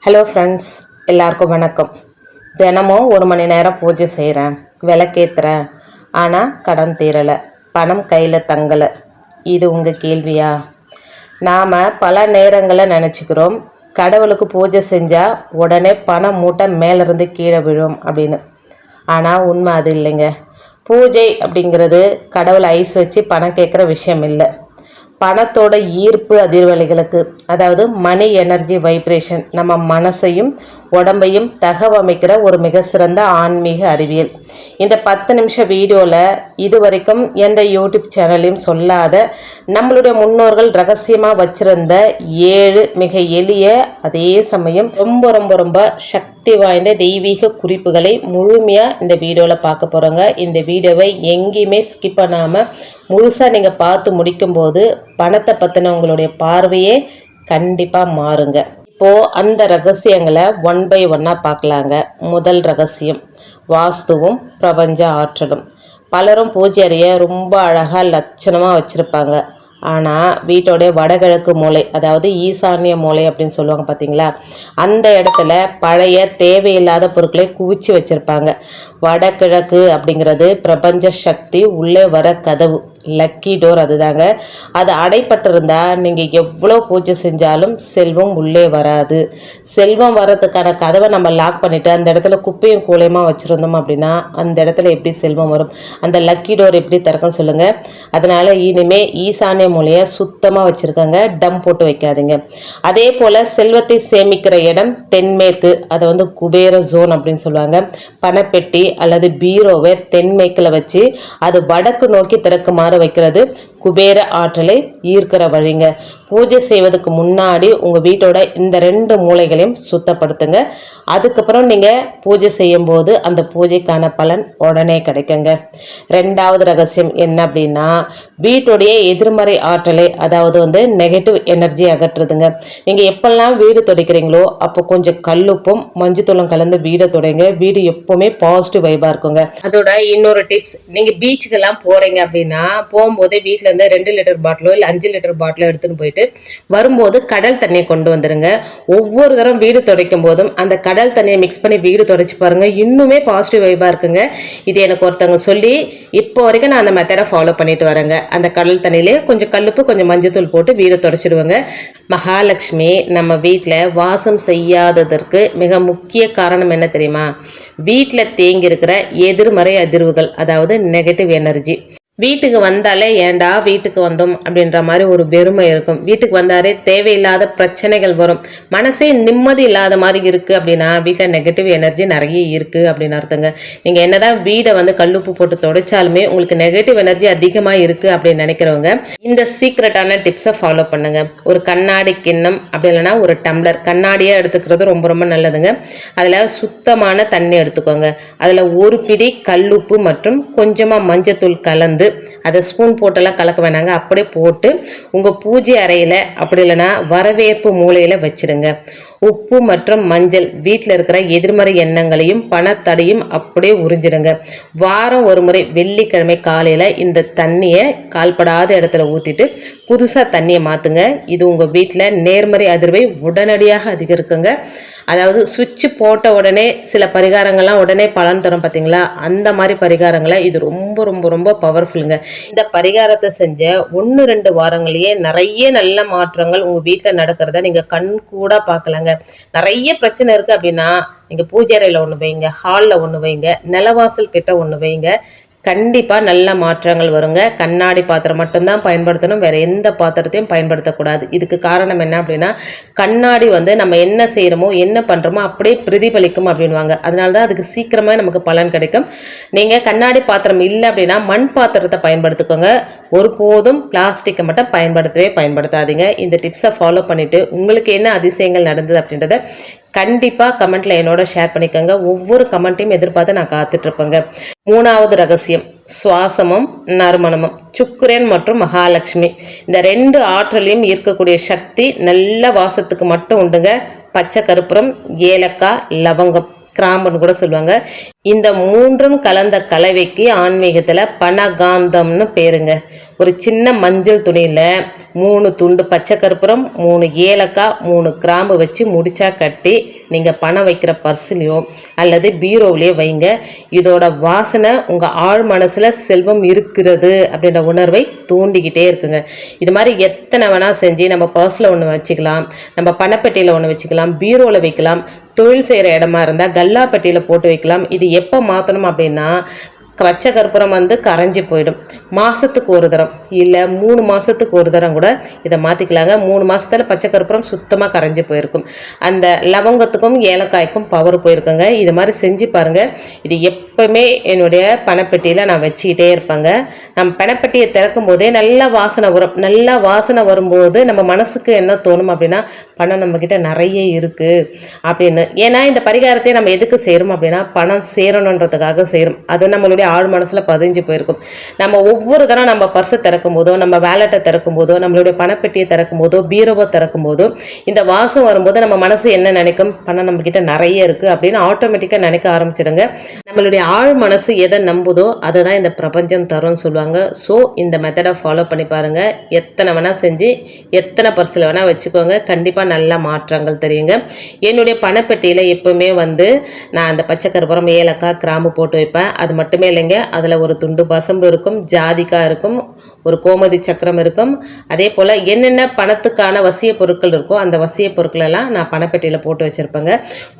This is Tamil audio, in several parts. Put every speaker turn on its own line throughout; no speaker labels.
ஹலோ ஃப்ரெண்ட்ஸ், எல்லாருக்கும் வணக்கம். தினமும் 1 மணி நேரம் பூஜை செய்கிறேன், விளக்கேற்றுறேன், ஆனால் கடன் தீரலை, பணம் கையில் தங்கலை. இது உங்கள் கேள்வியா? நாம் பல நேரங்களில் நினச்சிக்கிறோம் கடவுளுக்கு பூஜை செஞ்சால் உடனே பணம் மூட்டை மேலேருந்து கீழே விழும் அப்படின்னு. ஆனால் உண்மை அது இல்லைங்க. பூஜை அப்படிங்கிறது கடவுளை ஐஸ் வச்சு பணம் கேட்குற விஷயம் இல்லை. பணத்தோட ஈர்ப்பு அதிர்வலைகளுக்கு, அதாவது மணி எனர்ஜி வைப்ரேஷன், நம்ம மனசையும் உடம்பையும் தகவமைக்கிற ஒரு மிக சிறந்த ஆன்மீக அறிவியல். இந்த 10 நிமிஷம் வீடியோவில் இது வரைக்கும் எந்த யூடியூப் சேனலையும் சொல்லாத நம்மளுடைய முன்னோர்கள் ரகசியமாக வச்சிருந்த 7 மிக எளிய அதே சமயம் ரொம்ப ரொம்ப ரொம்ப சக்தி வாய்ந்த தெய்வீக குறிப்புகளை முழுமையாக இந்த வீடியோவில் பார்க்க போகிறோங்க. இந்த வீடியோவை எங்கேயுமே ஸ்கிப் பண்ணாமல் முழுசாக நீங்கள் பார்த்து முடிக்கும்போது பணத்தை பற்றின உங்களுடைய பார்வையே கண்டிப்பாக மாறுங்க. இப்போது அந்த ரகசியங்களை 1 by 1 பார்க்கலாங்க. முதல் ரகசியம், வாஸ்துவும் பிரபஞ்ச ஆற்றலும். பலரும் பூஜை அறையை ரொம்ப அழகாக லட்சணமாக வச்சுருப்பாங்க. ஆனால் வீட்டோடைய வடகிழக்கு மூலை, அதாவது ஈசானிய மூலை அப்படின்னு சொல்லுவாங்க பார்த்தீங்களா, அந்த இடத்துல பழைய தேவையில்லாத பொருட்களை குவிச்சு வச்சுருப்பாங்க. வடகிழக்கு அப்படிங்கிறது பிரபஞ்ச சக்தி உள்ளே வர கதவு, லக்கி டோர் அதுதாங்க. அது அடைப்பட்டிருந்தால் நீங்கள் எவ்வளோ பூஜை செஞ்சாலும் செல்வம் உள்ளே வராது. செல்வம் வர்றதுக்கான கதவை நம்ம லாக் பண்ணிவிட்டு அந்த இடத்துல குப்பையும் கூலையுமா வச்சுருந்தோம் அப்படின்னா அந்த இடத்துல எப்படி செல்வம் வரும்? அந்த லக்கி டோர் எப்படி திறக்கும் சொல்லுங்கள்? அதனால் இனிமேல் ஈசானிய மூலையை சுத்தமாக வச்சுருக்காங்க, டம் போட்டு வைக்காதீங்க. அதே போல் செல்வத்தை சேமிக்கிற இடம் தென்மேற்கு, அதை குபேர ஜோன் அப்படின்னு சொல்லுவாங்க. பணப்பெட்டி அல்லது பீரோவை தென்மேற்கில் வச்சு அது வடக்கு நோக்கி திறக்குமாறு வைக்கிறது குபேர ஆற்றலை ஈர்க்கிற வழிங்க. பூஜை செய்வதற்கு முன்னாடி உங்கள் வீட்டோட இந்த 2 மூலைகளையும் சுத்தப்படுத்துங்க. அதுக்கப்புறம் நீங்கள் பூஜை செய்யும் போது அந்த பூஜைக்கான பலன் உடனே கிடைக்குங்க. 2வது ரகசியம் என்ன அப்படின்னா, வீட்டுடைய எதிர்மறை ஆற்றலை, அதாவது நெகட்டிவ் எனர்ஜி அகற்றுதுங்க. நீங்கள் எப்பெல்லாம் வீடு துடைக்கிறீங்களோ அப்போ கொஞ்சம் கல்லுப்பும் மஞ்சத்தூளும் கலந்து வீடை துடைங்க. வீடு எப்போவுமே பாசிட்டிவ் வைபாக இருக்குங்க. அதோட இன்னொரு டிப்ஸ், நீங்கள் பீச்சுக்கெல்லாம் போகிறீங்க அப்படின்னா போகும்போதே வீட்டில் 2 லிட்டர் பாட்டிலோ இல்லை 5 லிட்டர் பாட்டிலோ எடுத்துன்னு போயிட்டு வரும்போது கடல் தண்ணியை கொண்டு வந்துருங்க. ஒவ்வொரு தரம் வீடு துடைக்கும் போதும் அந்த கடல் தண்ணியை மிக்ஸ் பண்ணி வீடு துடைச்சி பாருங்க, இன்னுமே பாசிட்டிவ் வைபா இருக்குங்க. இது எனக்கு ஒருத்தவங்க சொல்லி இப்போ வரைக்கும் நான் அந்த மெத்தடை ஃபாலோ பண்ணிட்டு வரேங்க. அந்த கடல் தண்ணியிலே கொஞ்சம் கல்லுப்பு கொஞ்சம் மஞ்சத்தூள் போட்டு வீடு துடைச்சிடுவாங்க. மகாலட்சுமி நம்ம வீட்டில் வாசம் செய்யாததற்கு மிக முக்கிய காரணம் என்ன தெரியுமா? வீட்டில் தேங்கி இருக்கிற எதிர்மறை அதிர்வுகள், அதாவது நெகட்டிவ் எனர்ஜி. வீட்டுக்கு வந்தாலே ஏண்டா வீட்டுக்கு வந்தோம் அப்படின்ற மாதிரி ஒரு பெருமை இருக்கும். வீட்டுக்கு வந்தாலே தேவையில்லாத பிரச்சனைகள் வரும். மனசே நிம்மதி இல்லாத மாதிரி இருக்குது அப்படின்னா வீட்டில் நெகட்டிவ் எனர்ஜி நிறைய இருக்குது அப்படின்னு அர்த்தங்க. நீங்கள் என்னதான் வீடை கல்லுப்பு போட்டு துடைச்சாலுமே உங்களுக்கு நெகட்டிவ் எனர்ஜி அதிகமாக இருக்குது அப்படின்னு நினைக்கிறவங்க இந்த சீக்ரெட்டான டிப்ஸை ஃபாலோ பண்ணுங்க. ஒரு கண்ணாடி கிண்ணம் அப்படி இல்லைன்னா ஒரு டம்ளர் கண்ணாடியாக எடுத்துக்கிறது ரொம்ப ரொம்ப நல்லதுங்க. அதில் சுத்தமான தண்ணி எடுத்துக்கோங்க. அதில் ஒரு பிடி கல்லுப்பு மற்றும் கொஞ்சமாக மஞ்சத்தூள் கலந்து அதை ஸ்பூன் போட்டெல்லாம் கலக்க வேணாங்க, அப்படியே போட்டு உங்கள் பூஜை அறையில் அப்படி இல்லைன்னா வரவேற்பு மூலையில் வச்சிடுங்க. உப்பு மற்றும் மஞ்சள் வீட்டில் இருக்கிற எதிர்மறை எண்ணங்களையும் பணத்தடையும் அப்படியே உறிஞ்சிடுங்க. வாரம் ஒரு முறை வெள்ளிக்கிழமை காலையில் இந்த தண்ணியை கால்படாத இடத்துல ஊற்றிட்டு புதுசாக தண்ணியை மாற்றுங்க. இது உங்கள் வீட்டில் நேர்மறை அதிர்வை உடனடியாக அதிகரிக்குங்க. அதாவது சுவிட்சு போட்ட உடனே சில பரிகாரங்கள்லாம் உடனே பலன் தரும் பார்த்தீங்களா, அந்த மாதிரி பரிகாரங்களை இது ரொம்ப ரொம்ப ரொம்ப பவர்ஃபுல்லுங்க. இந்த பரிகாரத்தை செஞ்ச 1-2 வாரங்களையே நிறைய நல்ல மாற்றங்கள் உங்கள் வீட்டில் நடக்கிறத நீங்கள் கண் கூட பார்க்கலாங்க. நிறைய பிரச்சனை இருக்குது அப்படின்னா நீங்கள் பூஜை அறையில் ஒன்று வைங்க, ஹாலில் ஒன்று வைங்க, நிலவாசல் கிட்ட ஒன்று வைங்க, கண்டிப்பாக நல்ல மாற்றங்கள் வருங்க. கண்ணாடி பாத்திரம் மட்டும்தான் பயன்படுத்தணும், வேறு எந்த பாத்திரத்தையும் பயன்படுத்தக்கூடாது. இதுக்கு காரணம் என்ன அப்படின்னா, கண்ணாடி நம்ம என்ன செய்கிறோமோ என்ன பண்ணுறோமோ அப்படியே பிரதிபலிக்கும் அப்படின்வாங்க. அதனால தான் அதுக்கு சீக்கிரமாக நமக்கு பலன் கிடைக்கும். நீங்கள் கண்ணாடி பாத்திரம் இல்லை அப்படின்னா மண் பாத்திரத்தை பயன்படுத்திக்கோங்க. ஒருபோதும் பிளாஸ்டிக்கை மட்டும் பயன்படுத்தாதீங்க. இந்த டிப்ஸை ஃபாலோ பண்ணிவிட்டு உங்களுக்கு என்ன அதிசயங்கள் நடந்தது அப்படின்றத கண்டிப்பாக கமெண்ட்டில் என்னோட ஷேர் பண்ணிக்கோங்க. ஒவ்வொரு கமெண்ட்டையும் எதிர்பார்த்து நான் காத்துட்ருப்பேங்க. 3வது ரகசியம், சுவாசமும் நறுமணமும். சுக்கிரன் மற்றும் மகாலட்சுமி இந்த 2 ஆற்றலையும் ஈர்க்கக்கூடிய சக்தி நல்ல வாசத்துக்கு மட்டும் உண்டுங்க. பச்சை கற்பூரம், ஏலக்காய், லவங்கம், கிராம்புன்னு கூட சொல்லுவாங்க. இந்த மூன்றும் கலந்த கலவைக்கு ஆன்மீகத்தில் பனகாந்தம்னு பேருங்க. ஒரு சின்ன மஞ்சள் துணியில் 3 துண்டு பச்சை கற்பூரம், 3 ஏலக்காய், 3 கிராம்பு வச்சு முடிச்சா கட்டி நீங்கள் பணம் வைக்கிற பர்ஸ்லையோ அல்லது பீரோவிலையோ வைங்க. இதோட வாசனை உங்கள் ஆழ் மனசில் செல்வம் இருக்கிறது அப்படின்ற உணர்வை தூண்டிக்கிட்டே இருக்குங்க. இது மாதிரி எத்தனை வேணால் செஞ்சு நம்ம பர்ஸில் ஒன்று வச்சுக்கலாம், நம்ம பணப்பெட்டியில் ஒன்று வச்சுக்கலாம், பீரோவில் வைக்கலாம், தொழில் செய்கிற இடமா இருந்தால் கல்லாப்பட்டியில் போட்டு வைக்கலாம். இது எப்போ மாற்றணும் அப்படின்னா, பச்சை கற்பூரம் கரைஞ்சி போயிடும். மாதத்துக்கு ஒரு தரம் இல்லை 3 மாதத்துக்கு ஒரு தரம் கூட இதை மாற்றிக்கலாங்க. 3 மாதத்தில் பச்சை கற்பூரம் சுத்தமாக கரைஞ்சி போயிருக்கும். அந்த லவங்கத்துக்கும் ஏலக்காய்க்கும் பவர் போயிருக்குங்க. இது மாதிரி செஞ்சு பாருங்கள். இது எப்போவுமே என்னுடைய பணப்பெட்டியில் நான் வச்சுக்கிட்டே இருப்பேங்க. நம்ம பணப்பெட்டியை திறக்கும் போதே நல்லா வாசனை வரும். நல்லா வாசனை வரும்போது நம்ம மனசுக்கு என்ன தோணும் அப்படின்னா, பணம் நம்மக்கிட்ட நிறைய இருக்குது அப்படின்னு. ஏன்னா இந்த பரிகாரத்தை நம்ம எதுக்கு செய்கிறோம் அப்படின்னா, பணம் சேரணுன்றதுக்காக செய்கிறோம். அது நம்மளுடைய ஆழ் மனசில் பதிஞ்சு போயிருக்கும். நம்ம ஒவ்வொரு தரம் நம்ம பர்ஸை திறக்கும் போதோ, நம்ம வேலட்டை திறக்கும் போதோ, நம்மளுடைய பணப்பெட்டியை திறக்கும் போதோ, பீரோவை திறக்கும் போதோ இந்த வாசம் வரும்போது நம்ம மனசு என்ன நினைக்கும், பணம் நம்ம கிட்ட நிறைய இருக்கு அப்படின்னு ஆட்டோமேட்டிக்காக நினைக்க ஆரம்பிச்சிடுங்க. நம்மளுடைய ஆழ் மனசு எதை நம்புதோ அதை தான் இந்த பிரபஞ்சம் தரும்னு சொல்லுவாங்க. ஸோ இந்த மெத்தடை ஃபாலோ பண்ணி பாருங்க. எத்தனை வேணா செஞ்சு எத்தனை பர்ஸில் வேணா வச்சுக்கோங்க. கண்டிப்பாக நல்ல மாற்றங்கள் தெரியுங்க. என்னுடைய பணப்பெட்டியில் எப்பவுமே நான் அந்த பச்சை கற்பூரம், ஏலக்காய், கிராம்பு போட்டு வைப்பேன். அது மட்டுமே இல்லைங்க, அதில் ஒரு துண்டு வசம்பு இருக்கும், ஜாதிக்காய் இருக்கும், ஒரு கோமதி சக்கரம் இருக்கும். அதே போல் என்னென்ன பணத்துக்கான வசிய பொருட்கள் இருக்கோ அந்த வசிய பொருட்களெல்லாம் நான் பணப்பெட்டியில் போட்டு வச்சுருப்பேங்க.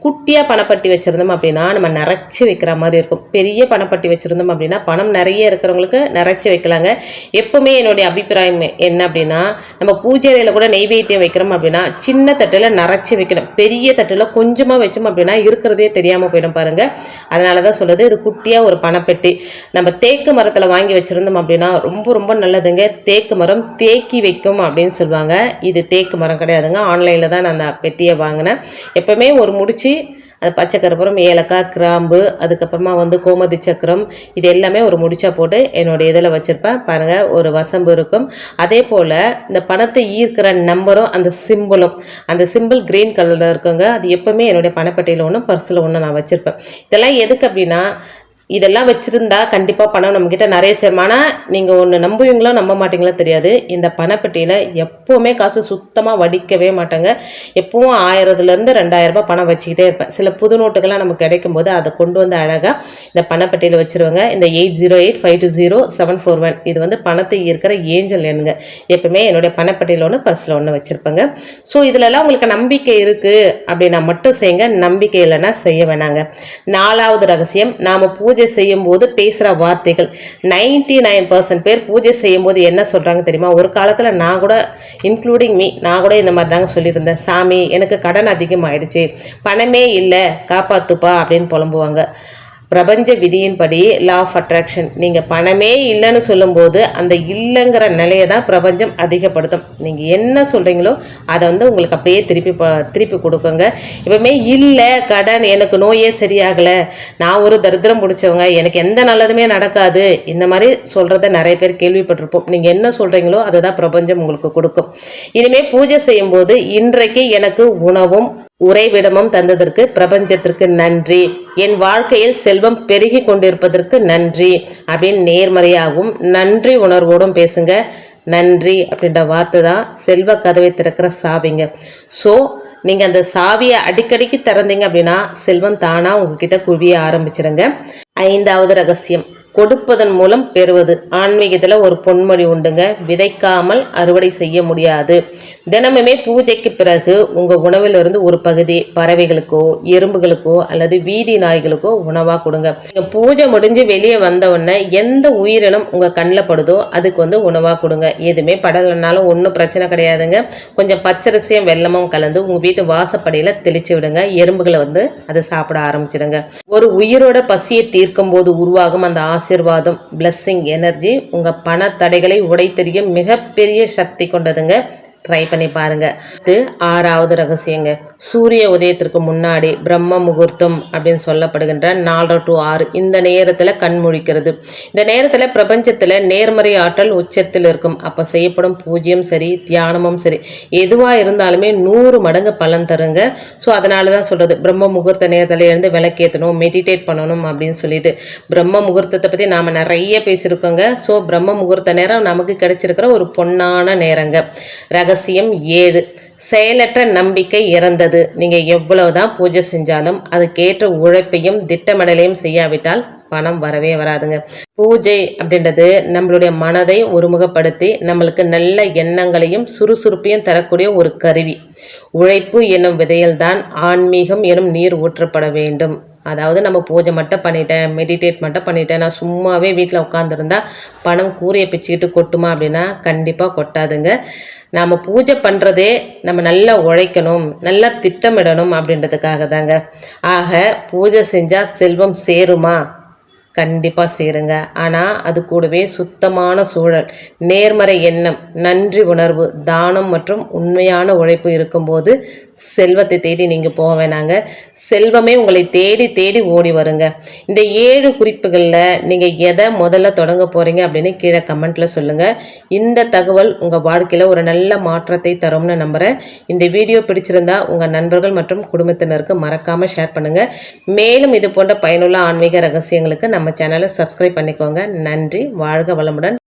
குட்டியாக பணப்பட்டி வச்சுருந்தோம் அப்படின்னா நம்ம நிறச்சி வைக்கிற மாதிரி இருக்கும். பெரிய பணப்பட்டி வச்சுருந்தோம் அப்படின்னா பணம் நிறைய இருக்கிறவங்களுக்கு நிறச்சி வைக்கலாங்க. எப்பவுமே என்னுடைய அபிப்பிராயம் என்ன அப்படின்னா, நம்ம பூஜை அறையில் கூட நெய்வேத்தியம் வைக்கிறோம் அப்படின்னா சின்ன தட்டில் நிறச்சி வைக்கணும். பெரிய தட்டில் கொஞ்சமாக வச்சோம் அப்படின்னா இருக்கிறதே தெரியாமல் போயிடும் பாருங்கள். அதனால தான் சொல்லுது, இது குட்டியாக ஒரு பணப்பெட்டி. நம்ம தேக்கு மரத்தில் வாங்கி வச்சுருந்தோம் அப்படின்னா ரொம்ப ரொம்ப நல்லதுங்க. தேக்கு மரம் தேக்கி வைக்கும் அப்படின்னு சொல்லுவாங்க. இது தேக்கு மரம் கிடையாதுங்க. ஆன்லைனில் தான் நான் அந்த பெட்டியை வாங்கினேன். எப்போவுமே ஒரு முடிச்சு அது பச்சை கற்பூரம், ஏலக்காய், கிராம்பு, அதுக்கப்புறமா கோமதி சக்கரம், இது எல்லாமே ஒரு முடிச்சா போட்டு என்னோடய இதில் வச்சுருப்பேன். பாருங்கள், ஒரு வசம்பு இருக்கும். அதே போல் இந்த பணத்தை ஈர்க்கிற நம்பரும் அந்த சிம்பிளும், அந்த சிம்பிள் க்ரீன் கலரில் இருக்குங்க. அது எப்போவுமே என்னுடைய பணப்பட்டியில் ஒன்று, பர்ஸில் ஒன்று நான் வச்சுருப்பேன். இதெல்லாம் எதுக்கு அப்படின்னா, இதெல்லாம் வச்சுருந்தா கண்டிப்பாக பணம் நம்மக்கிட்ட நிறைய சேரும். ஆனால் நீங்கள் ஒன்று நம்புவீங்களோ நம்ப மாட்டீங்களோ தெரியாது, இந்த பணப்பெட்டியில் எப்போவுமே காசு சுத்தமாக வடிக்கவே மாட்டாங்க. எப்பவும் 1000லேருந்து 2000 ரூபாய் பணம் வச்சுக்கிட்டே இருப்பேன். சில புது நோட்டுகள்லாம் நமக்கு கிடைக்கும் போது அதை கொண்டு அழகாக இந்த பணப்பெட்டியில் வச்சுருவாங்க. இந்த 8085207741 இது பணத்தை இருக்கிற ஏஞ்சல் எண்ணுங்க. எப்பவுமே என்னுடைய பணப்பெட்டியில் ஒன்று, பர்ஸில் ஒன்று வச்சுருப்பேங்க. ஸோ இதிலெல்லாம் உங்களுக்கு நம்பிக்கை இருக்குது அப்படின்னா மட்டும் செய்யுங்க. நம்பிக்கை இல்லைன்னா செய்ய வேணாங்க. 4வது ரகசியம், நாம் பூஜை செய்யும் போது பேசுற வார்த்தைகள். 99% பேர் பூஜை செய்யும் போது என்ன சொல்றாங்க தெரியுமா? ஒரு காலத்துல நான் கூட, இன்க்ளூடிங் மீ, நான் கூட இந்த மாதிரி தாங்க சொல்லியிருந்தேன். சாமி எனக்கு கடன் அதிகமாயிடுச்சு, பணமே இல்லை, காப்பாத்துப்பா அப்படின்னு புலம்புவாங்க. பிரபஞ்ச விதியின்படி லா ஆஃப் அட்ராக்ஷன், நீங்கள் பணமே இல்லைன்னு சொல்லும்போது அந்த இல்லைங்கிற நிலையை தான் பிரபஞ்சம் அதிகப்படுத்தும். நீங்கள் என்ன சொல்கிறீங்களோ அதை உங்களுக்கு அப்படியே திருப்பி கொடுக்குங்க. எப்பவுமே இல்லை, கடன், எனக்கு நோயே சரியாகலை, நான் ஒரு தரித்திரம் பிடிச்சவங்க, எனக்கு எந்த நல்லதுமே நடக்காது, இந்த மாதிரி சொல்கிறத நிறைய பேர் கேள்விப்பட்டிருப்போம். நீங்கள் என்ன சொல்கிறீங்களோ அதை தான் பிரபஞ்சம் உங்களுக்கு கொடுக்கும். இனிமேல் பூஜை செய்யும்போது, இன்றைக்கு எனக்கு உணவும் உறைவிடமும் தந்ததற்கு பிரபஞ்சத்திற்கு நன்றி, என் வாழ்க்கையில் செல்வம் பெருகி கொண்டிருப்பதற்கு நன்றி அப்படின்னு நேர்மறையாகவும் நன்றி உணர்வோடும் பேசுங்க. நன்றி அப்படின்ற வார்த்தை தான் செல்வ கதவை திறக்கிற சாவிங்க. ஸோ நீங்கள் அந்த சாவியை அடிக்கடிக்கு திறந்தீங்க அப்படின்னா செல்வம் தானாக உங்ககிட்ட குவிய ஆரம்பிச்சிடுங்க. 5வது ரகசியம், கொடுப்பதன் மூலம் பெறுவது. ஆன்மீகத்தில் ஒரு பொன்மொழி உண்டுங்க, விதைக்காமல் அறுவடை செய்ய முடியாது. தினமுமே பூஜைக்கு பிறகு உங்கள் உணவிலிருந்து ஒரு பகுதி பறவைகளுக்கோ, எறும்புகளுக்கோ அல்லது வீதி நாய்களுக்கோ உணவாக கொடுங்க. நீங்கள் பூஜை முடிஞ்சு வெளியே வந்த உடனே எந்த உயிரினம் உங்கள் கண்ணில் படுதோ அதுக்கு உணவாக கொடுங்க. எதுவுமே படலைனாலும் ஒன்றும் பிரச்சனை கிடையாதுங்க. கொஞ்சம் பச்சரிசியும் வெல்லமும் கலந்து உங்கள் வீட்டு வாசப்படியில் தெளிச்சு விடுங்க. எறும்புகளை அதை சாப்பிட ஆரம்பிச்சிடுங்க. ஒரு உயிரோட பசியை தீர்க்கும் போது உருவாகும் அந்த ஆசீர்வாதம், பிளஸ்ஸிங் எனர்ஜி உங்கள் பண தடைகளை உடைத்தெறியும் மிகப்பெரிய சக்தி கொண்டதுங்க. ட்ரை பண்ணி பாருங்க. இது 6வது ரகசியங்க. சூரிய உதயத்திற்கு முன்னாடி பிரம்ம முகூர்த்தம் அப்படின்னு சொல்லப்படுகின்ற 4 to 6 இந்த நேரத்தில் கண் முழிக்கிறது. இந்த நேரத்தில் பிரபஞ்சத்தில் நேர்மறை ஆற்றல் உச்சத்தில் இருக்கும். அப்போ செய்யப்படும் பூஜ்யம் சரி, தியானமும் சரி, எதுவாக இருந்தாலுமே 100 மடங்கு பலன் தருங்க. ஸோ அதனால தான் சொல்கிறது, பிரம்ம முகூர்த்த நேரத்தில் இருந்து விளக்கேற்றணும், மெடிடேட் பண்ணணும் அப்படின்னு சொல்லிட்டு. பிரம்ம முகூர்த்தத்தை பற்றி நாம் நிறைய பேசியிருக்கோங்க. ஸோ பிரம்ம முகூர்த்த நேரம் நமக்கு கிடைச்சிருக்கிற ஒரு பொன்னான நேரங்க. ரகசியம் 7, செயலற்ற நம்பிக்கை இறந்தது. நீங்கள் எவ்வளவுதான் பூஜை செஞ்சாலும் அதுக்கேற்ற உழைப்பையும் திட்டமிடலையும் செய்யாவிட்டால் பணம் வரவே வராதுங்க. பூஜை அப்படின்றது நம்மளுடைய மனதை ஒருமுகப்படுத்தி நம்மளுக்கு நல்ல எண்ணங்களையும் சுறுசுறுப்பையும் தரக்கூடிய ஒரு கருவி. உழைப்பு என்னும் விதையில்தான் ஆன்மீகம் எனும் நீர் ஊற்றப்பட வேண்டும். அதாவது நம்ம பூஜை மட்டும் பண்ணிட்டேன், மெடிடேட் மட்டும் பண்ணிட்டேன், நான் சும்மாவே வீட்டில் உட்காந்துருந்தா பணம் கூரையை பிச்சுக்கிட்டு கொட்டுமா அப்படின்னா கண்டிப்பாக கொட்டாதுங்க. நாம் பூஜை பண்ணுறதே நம்ம நல்லா உழைக்கணும், நல்லா திட்டமிடணும் அப்படின்றதுக்காக தாங்க. ஆக பூஜை செஞ்சால் செல்வம் சேருமா? கண்டிப்பாக சேருங்க. ஆனால் அது கூடவே சுத்தமான சூழல், நேர்மறை எண்ணம், நன்றி உணர்வு, தானம் மற்றும் உண்மையான உழைப்பு இருக்கும்போது செல்வத்தை தேடி நீங்கள் போக வேணாங்க. செல்வமே உங்களை தேடி தேடி ஓடி வருங்க. இந்த 7 குறிப்புகளில் நீங்கள் எதை முதல்ல தொடங்க போகிறீங்க அப்படின்னு கீழே கமெண்ட்டில் சொல்லுங்கள். இந்த தகவல் உங்கள் வாழ்க்கையில் ஒரு நல்ல மாற்றத்தை தரும்னு நம்புகிறேன். இந்த வீடியோ பிடிச்சிருந்தா உங்கள் நண்பர்கள் மற்றும் குடும்பத்தினருக்கு மறக்காமல் ஷேர் பண்ணுங்கள். மேலும் இது போன்ற பயனுள்ள ஆன்மீக ரகசியங்களுக்கு நம்ம சேனலை சப்ஸ்கிரைப் பண்ணிக்கோங்க. நன்றி. வாழ்க வளமுடன்.